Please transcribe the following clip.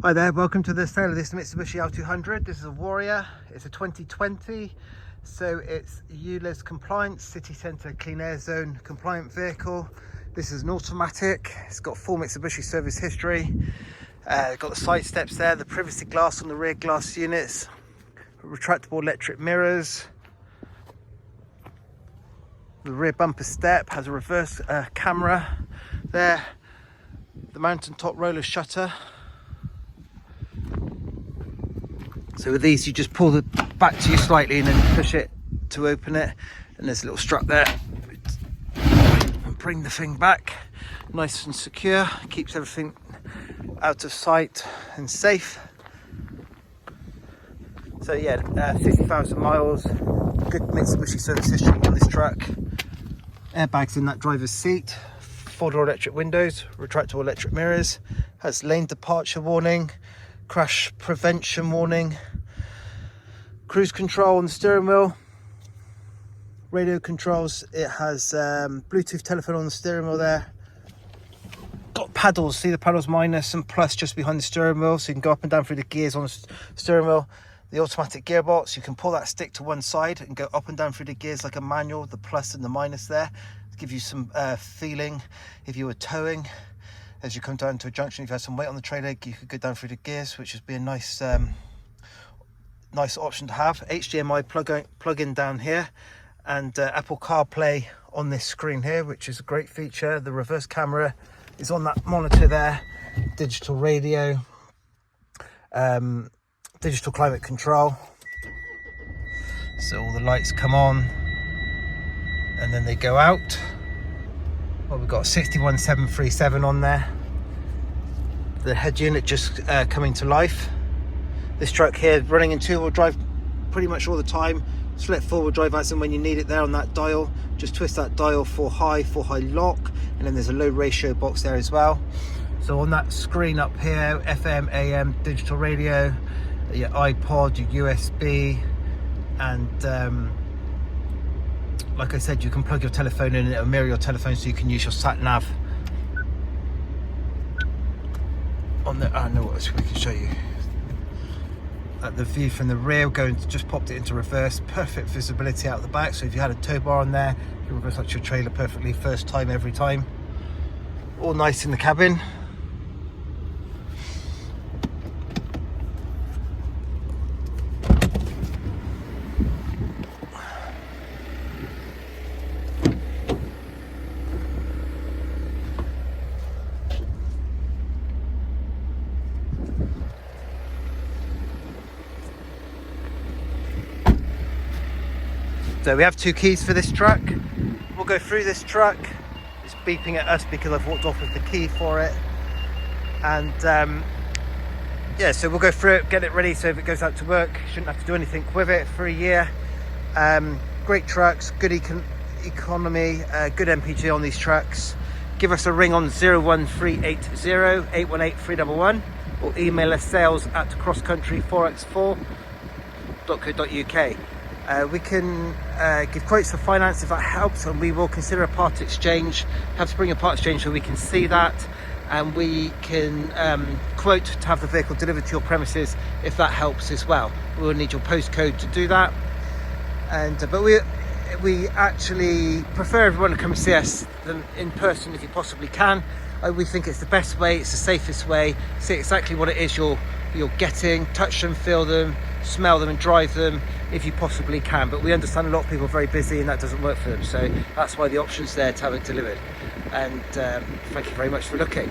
Hi there, welcome to the sale of this Mitsubishi L200. This is a Warrior. It's a 2020, so it's ULEZ compliant, city centre clean air zone compliant vehicle. This is an automatic. It's got full Mitsubishi service history. Got the side steps there, the privacy glass on the rear glass units, retractable electric mirrors. The rear bumper step has a reverse camera there. The mountain-top roller shutter. So with these, you just pull the back to you slightly and then push it to open it. And there's a little strap there. And bring the thing back, nice and secure. Keeps everything out of sight and safe. So yeah, 50,000 miles. Good Mitsubishi service history on this truck. Airbags in that driver's seat. 4-door electric windows, retractable electric mirrors. Has lane departure warning. Crash prevention warning, cruise control on the steering wheel, radio controls. It has Bluetooth telephone on the steering wheel there. Got paddles, see the paddles minus and plus just behind the steering wheel, so you can go up and down through the gears on the steering wheel. The automatic gearbox, you can pull that stick to one side and go up and down through the gears like a manual, the plus and the minus there, to give you some feeling if you were towing. As you come down to a junction, if you have some weight on the trailer, you could go down through the gears, which would be a nice nice option to have. HDMI plug-in down here, and Apple CarPlay on this screen here, which is a great feature. The reverse camera is on that monitor there. Digital radio, digital climate control. So all the lights come on and then they go out. Well, we've got 61737 on there. The head unit just coming to life. This truck here running in 2-wheel drive pretty much all the time. Select 4-wheel drive as and when you need it there on that dial. Just twist that dial for high lock, and then there's a low ratio box there as well. So on that screen up here, FM, AM, digital radio, your iPod, your USB, and like I said, you can plug your telephone in and it'll mirror your telephone so you can use your sat nav. On the, I know what else we can show you. At the view from the rear, just popped it into reverse. Perfect visibility out the back. So if you had a tow bar on there, you can reverse out your trailer perfectly, first time, every time. All nice in the cabin. So we have 2 keys for this truck. We'll go through this truck. It's beeping at us because I've walked off with the key for it. And yeah, so we'll go through it, get it ready so if it goes out to work, you shouldn't have to do anything with it for a year. Great trucks, good economy, good MPG on these trucks. Give us a ring on 01380 818 311 or email us sales@crosscountry4x4.co.uk. We can give quotes for finance if that helps, and we will consider a part exchange. Have to bring a part exchange so we can see that, and we can quote to have the vehicle delivered to your premises if that helps as well. We will need your postcode to do that, and but we actually prefer everyone to come and see us than in person if you possibly can. We think it's the best way, it's the safest way. See exactly what it is you're getting, touch them, feel them, smell them and drive them if you possibly can. But we understand a lot of people are very busy and that doesn't work for them, so that's why the option's there to have it delivered. And thank you very much for looking.